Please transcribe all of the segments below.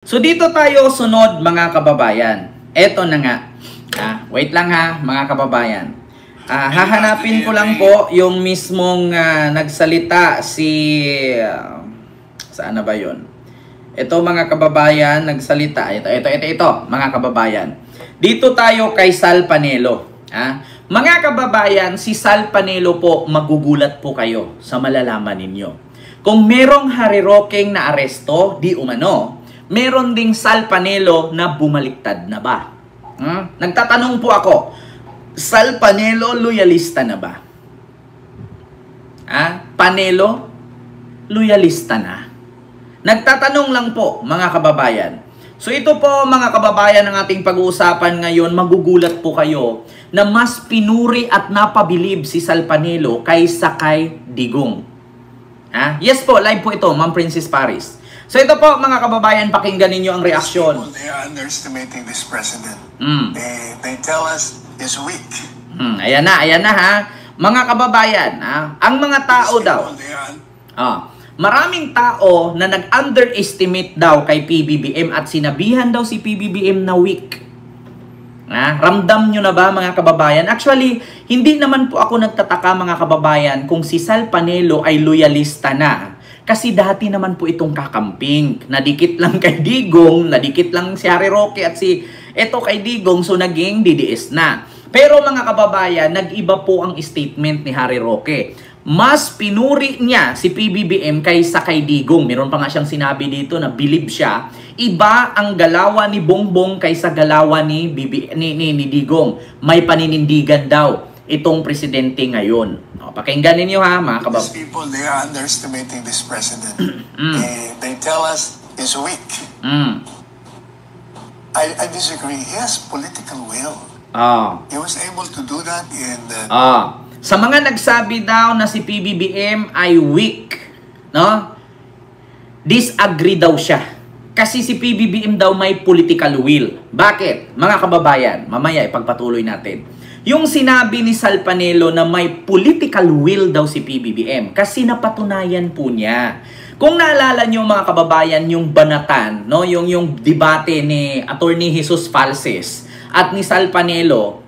So dito tayo sunod mga kababayan. Eto na nga. Wait lang ha mga kababayan. Hahanapin ko lang po yung mismong nagsalita si... saan na ba yun? Ito mga kababayan nagsalita. Ito mga kababayan. Dito tayo kay Sal Panelo. Mga kababayan, si Sal Panelo po, magugulat po kayo sa malalaman ninyo. Kung merong harirokeng na aresto, di umano, meron ding Sal Panelo na bumaliktad na ba? Nagtatanong po ako, Sal Panelo loyalista na ba? Panelo loyalista na? Nagtatanong lang po mga kababayan. So ito po mga kababayan ang ating pag-uusapan ngayon, magugulat po kayo na mas pinuri at napabilib si Sal Panelo kaysa kay Digong. Yes po, live po ito, Ma'am Princess Paris. So ito po mga kababayan, pakinggan ninyo ang reaksyon. They are underestimating this president. They tell us he's weak. Ayan na ha. Mga kababayan, ang mga tao daw. Maraming tao na nag-underestimate daw kay PBBM at sinabihan daw si PBBM na weak. Ramdam nyo na ba mga kababayan? Actually, hindi naman po ako nagtataka mga kababayan kung si Sal Panelo ay loyalista na. Kasi dati naman po itong kakamping. Nadikit lang kay Digong, nadikit lang si Harry Roque at si eto kay Digong, so naging DDS na. Pero mga kababayan, nag-iba po ang statement ni Harry Roque. Mas pinuri niya si PBBM kaysa kay Digong. Meron pa nga siyang sinabi dito na believe siya. Iba ang galawan ni Bongbong kaysa galawan ni Digong. May paninindigan daw itong presidente ngayon. Pakinggan ninyo ha mga kababayan. These people, they are underestimating this president. They tell us he's weak. I disagree. He has political will. He was able to do that in the... Sa mga nagsabi daw na si PBBM ay weak, no? Disagree daw siya. Kasi si PBBM daw may political will. Bakit? Mga kababayan, mamaya ipagpatuloy natin. Yung sinabi ni Sal Panelo na may political will daw si PBBM kasi napatunayan po niya. Kung naalala niyo mga kababayan yung banatan, no, yung debate ni Attorney Jesus Falces at ni Sal Panelo,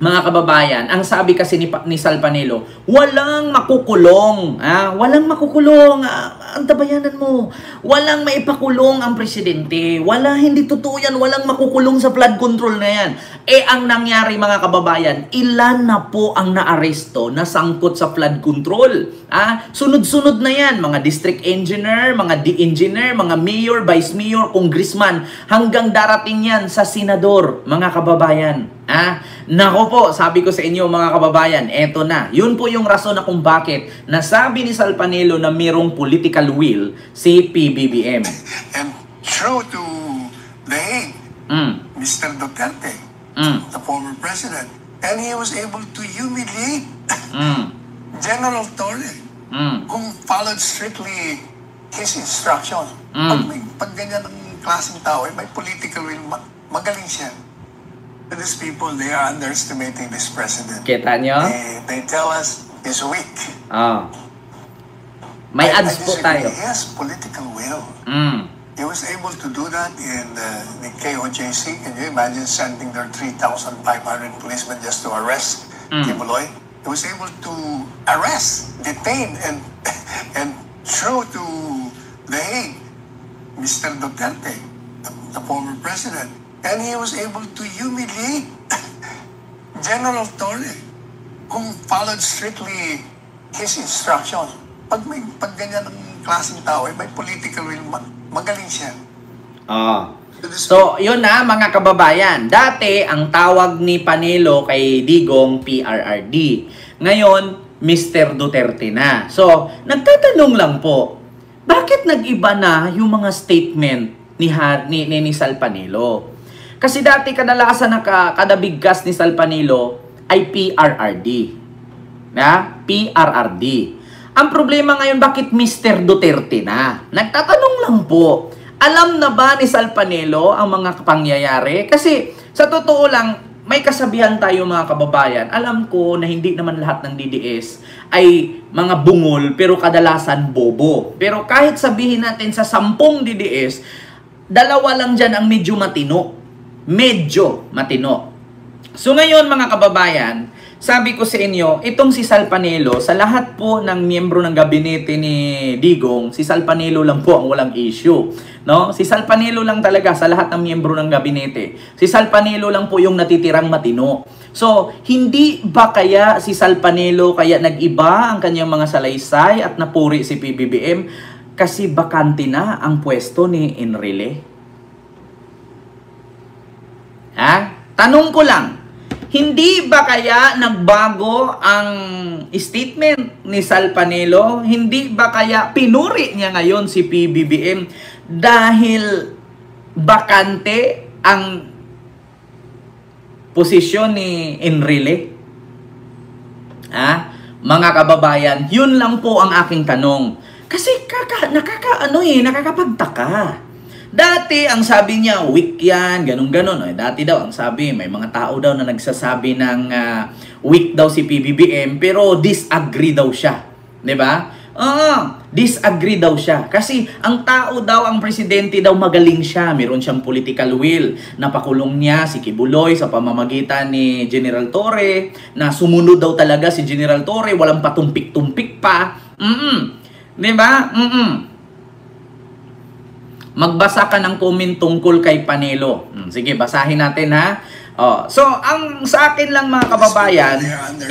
mga kababayan, ang sabi kasi ni Sal Panelo, walang makukulong. Walang makukulong. Ang tabayanan mo. Walang maipakulong ang presidente. Hindi totoo yan. Walang makukulong sa flood control na yan. Ang nangyari mga kababayan, ilan na po ang naaresto na sangkot sa flood control. Sunod-sunod na yan. Mga district engineer, mga engineer, mga mayor, vice mayor, congressman, hanggang darating yan sa senador, mga kababayan. Nako po, sabi ko sa inyo mga kababayan, eto na. Yun po yung rason na kung bakit nasabi ni Sal Panelo na mayroong political will si PBBM. And true to the Hague, Mr. Duterte, the former president, and he was able to humiliate General Torre kung followed strictly his instruction. Pag ganyan ang klaseng tao, may political will, magaling siya. These people, they are underestimating this president. Kita nyo? They tell us he's weak. May ads po tayo. He has political will. He was able to do that in the KOJC. Can you imagine sending their 3,500 policemen just to arrest Kibuloy? He was able to arrest, detain, and throw to the Hague Mr. Duterte, the former president. And he was able to humiliate General Torre kung followed strictly his instruction. Pag ganyan ang klaseng tao, may political will, magaling siya. So, yun na mga kababayan. Dati, ang tawag ni Panelo kay Digong, PRRD. Ngayon, Mr. Duterte na. So, nagtatanong lang po, bakit nag-iba na yung mga statement ni Sal Panelo? Kasi dati kadalasan na kada bigkas ni Sal Panelo ay PRRD. PRRD. Ang problema ngayon, bakit Mr. Duterte na? Nagtatanong lang po. Alam na ba ni Sal Panelo ang mga pangyayari? Kasi sa totoo lang, may kasabihan tayo mga kababayan. Alam ko na hindi naman lahat ng DDS ay mga bungol pero kadalasan bobo. Pero kahit sabihin natin sa 10 DDS, dalawa lang dyan ang medyo matino. Medyo matino. So ngayon mga kababayan, sabi ko sa inyo, itong si Sal Panelo, sa lahat po ng miyembro ng gabinete ni Digong, si Sal Panelo lang po ang walang issue. No? Si Sal Panelo lang talaga sa lahat ng miyembro ng gabinete. Si Sal Panelo lang po yung natitirang matino. So, hindi ba kaya si Sal Panelo kaya nag-iba ang kanyang mga salaysay at napuri si PBBM kasi bakante na ang pwesto ni Enrile? Ha? Tanong ko lang, hindi ba kaya nagbago ang statement ni Sal Panelo? Hindi ba kaya pinuri niya ngayon si PBBM dahil bakante ang posisyon ni Enrile? Mga kababayan, yun lang po ang aking tanong. Kasi nakakapagtaka. Dati, ang sabi niya, weak yan, ganun-ganon. Dati daw, ang sabi, may mga tao daw na nagsasabi ng weak daw si PBBM, pero disagree daw siya. Diba? Disagree daw siya. Kasi ang tao daw, ang presidente daw, magaling siya. Meron siyang political will. Napakulong niya si Kibuloy sa pamamagitan ni General Torre, na sumunod daw talaga si General Torre, walang patumpik-tumpik pa. Diba? Magbasa ka ng comment tungkol kay Panelo. Sige, basahin natin ha. So, ang sa akin lang mga kababayan,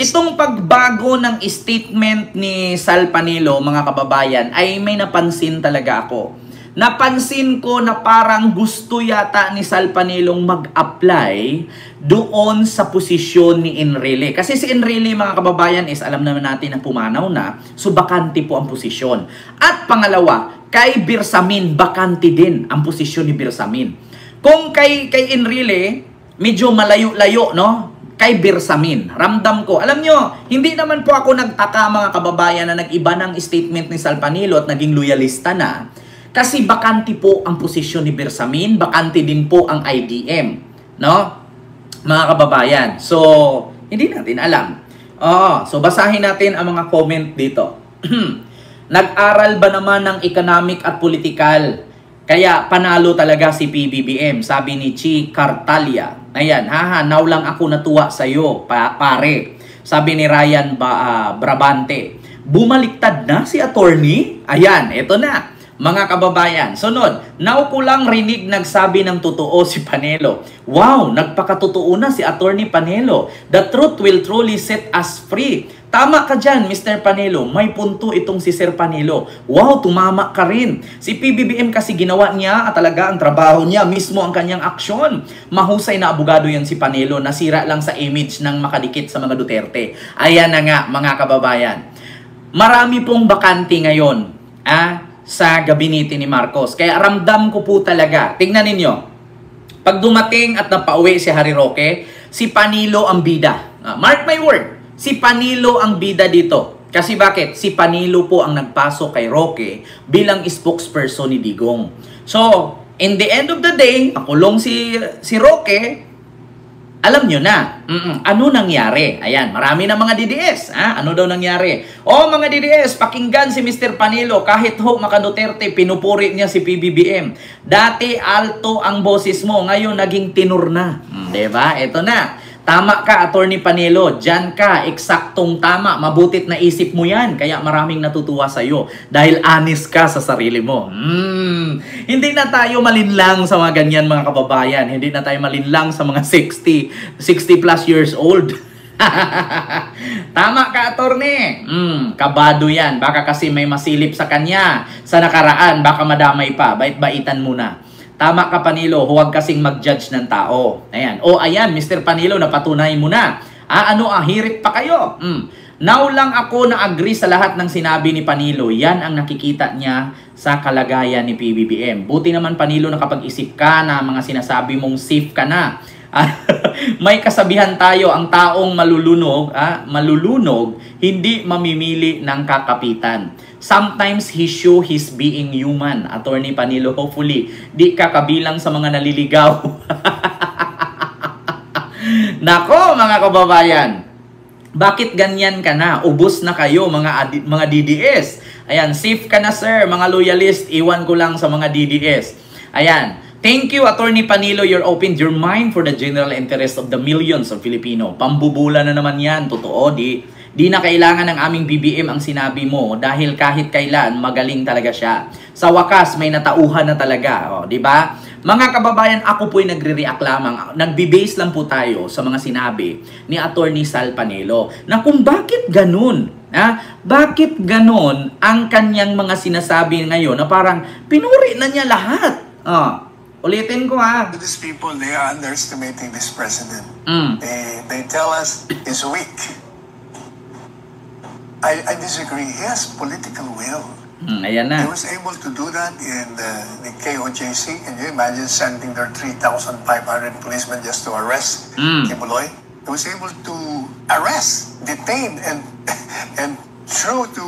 itong pagbago ng statement ni Sal Panelo, mga kababayan, ay may napansin talaga ako. Napansin ko na parang gusto yata ni Sal Panelong mag-apply doon sa posisyon ni Enrile. Kasi si Enrile, mga kababayan, is alam naman natin na pumanaw na, so bakante po ang posisyon. At pangalawa, kay Bersamin, bakante din ang posisyon ni Bersamin. Kung kay Enrile, medyo malayo-layo, no? Kay Bersamin, ramdam ko. Alam nyo, hindi naman po ako nagtaka, mga kababayan, na nag-iba ng statement ni Sal Panelo at naging loyalista na. Kasi bakante po ang posisyon ni Bersamin, bakante din po ang IDM, no? Mga kababayan. So, hindi natin alam. So basahin natin ang mga comment dito. Nag-aral ba naman ng economic at political? Kaya panalo talaga si PBBM, sabi ni Chi Cartalia. Ayan, now lang ako natuwa sa'yo, pare. Sabi ni Ryan Brabante. Bumaliktad na si attorney? Ayan, eto na. Mga kababayan, sunod, now ko lang rinig nagsabi ng totoo si Panelo. Wow, nagpakatotoo na si Attorney Panelo. The truth will truly set us free. Tama ka dyan, Mr. Panelo. May punto itong si Sir Panelo. Wow, tumama ka rin. Si PBBM kasi ginawa niya at talaga ang trabaho niya, mismo ang kanyang aksyon. Mahusay na abogado yan si Panelo. Nasira lang sa image ng makadikit sa mga Duterte. Ayan na nga, mga kababayan. Marami pong bakante ngayon. Sa gabinete ni Marcos. Kaya ramdam ko po talaga. Tingnan ninyo. Pag dumating at napauwi si Harry Roque, si Panilo ang bida. Mark my word. Si Panilo ang bida dito. Kasi bakit? Si Panilo po ang nagpasok kay Roque bilang spokesperson ni Digong. So, in the end of the day, nakulong si Roque. Alam nyo na, ano nangyari? Ayan, marami na mga DDS. Ano daw nangyari? Mga DDS, pakinggan si Mr. Panelo. Kahit maka Duterte, pinupuri niya si PBBM. Dati, alto ang boses mo. Ngayon, naging tenor na. Diba? Ito na. Tama ka, Attorney Panelo. Diyan ka, eksaktong tama. Mabutit na isip mo yan. Kaya maraming natutuwa sa'yo. Dahil honest ka sa sarili mo. Hindi na tayo malinlang sa mga ganyan, mga kababayan. Hindi na tayo malinlang sa mga 60 plus years old. Tama ka, Attorney. Kabado yan. Baka kasi may masilip sa kanya. Sa nakaraan, baka madamay pa. Bait-baitan muna. Tama ka, Panilo, huwag kasing mag-judge ng tao. Ayan. Ayan, Mr. Panilo, napatunay mo na. Hirit pa kayo. Now lang ako na-agree sa lahat ng sinabi ni Panilo. Yan ang nakikita niya sa kalagayan ni PBBM. Buti naman, Panilo, nakapag-isip ka na mga sinasabi mong safe ka na. May kasabihan tayo, ang taong malulunog, hindi mamimili ng kakapitan. Sometimes he show his being human. Attorney Panilo, hopefully, di ka kabilang sa mga naliligaw. Nako, mga kababayan. Bakit ganyan ka na? Ubus na kayo, mga DDS. Ayan, safe ka na, sir. Mga loyalist, iwan ko lang sa mga DDS. Ayan. Thank you, Attorney Panilo. You're opened your mind for the general interest of the millions of Filipino. Pambubula na naman yan. Totoo, di na kailangan ng aming BBM ang sinabi mo dahil kahit kailan magaling talaga siya. Sa wakas, may natauhan na talaga. Di ba? Mga kababayan, ako po'y nagre-react lamang. Nagbe-base lang po tayo sa mga sinabi ni Attorney Sal Panelo na kung bakit ganun. Bakit ganun ang kanyang mga sinasabi ngayon na parang pinuri na niya lahat. Ulitin ko These people, they are underestimating this president. They tell us he's weak. I disagree. He has political will. Ayan na. He was able to do that in the KOJC. Can you imagine sending their 3,500 policemen just to arrest Kibuloy? He was able to arrest, detain, and throw to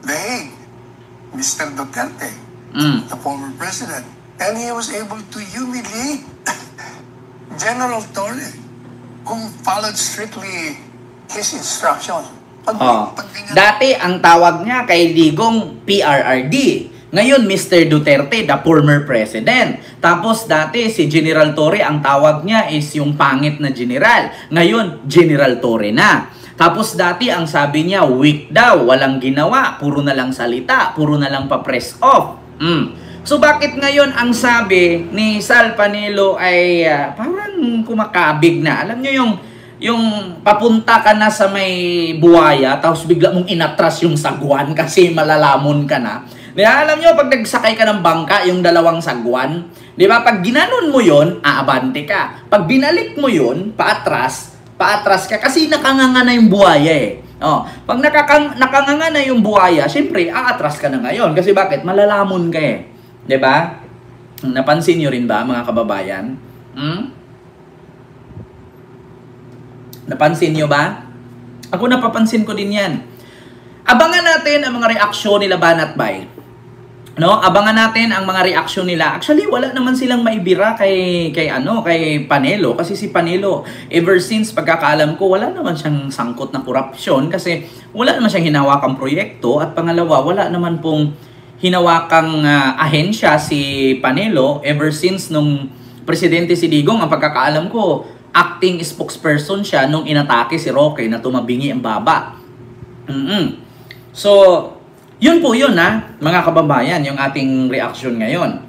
The Hague Mr. Duterte, the former president. And he was able to humiliate General Torre, who followed strictly his instruction. Dati ang tawag niya kay Digong PRRD. Ngayon, Mr. Duterte, the former president. Tapos dati si General Torre, ang tawag niya is yung pangit na general. Ngayon, General Torre na. Tapos dati ang sabi niya, weak daw, walang ginawa, puro na lang salita, puro na lang pa-press off. So bakit ngayon ang sabi ni Sal Panelo ay parang kumakabig na? Alam niyo yung papunta ka na sa may buhaya tapos bigla mong inatras yung sagwan kasi malalamon ka na. Diba? Alam niyo pag nagsakay ka ng bangka yung dalawang sagwan, 'di ba? Pag ginanon mo 'yon, aabante ka. Pag binalik mo 'yon, paatras ka kasi nakanganga na yung buhaya pag nakanganga na yung buhaya, syempre aatras ka na ngayon kasi bakit? Malalamon ka eh. 'Di ba? Napansin niyo rin ba mga kababayan? Napansin niyo ba? Ako napapansin ko din 'yan. Abangan natin ang mga reaksyon nila Banat Bay. Abangan natin ang mga reaksyon nila. Actually, wala naman silang maibira kay Panelo kasi si Panelo ever since pagkakaalam ko wala naman siyang sangkot na korupsyon kasi wala naman siyang hinawakang proyekto at pangalawa, wala naman pong hinawakang ahensya si Panelo ever since nung presidente si Digong. Ang pagkakaalam ko, acting spokesperson siya nung inatake si Roque na tumabingi ang baba. So, yun po yun mga kababayan, yung ating reaksyon ngayon.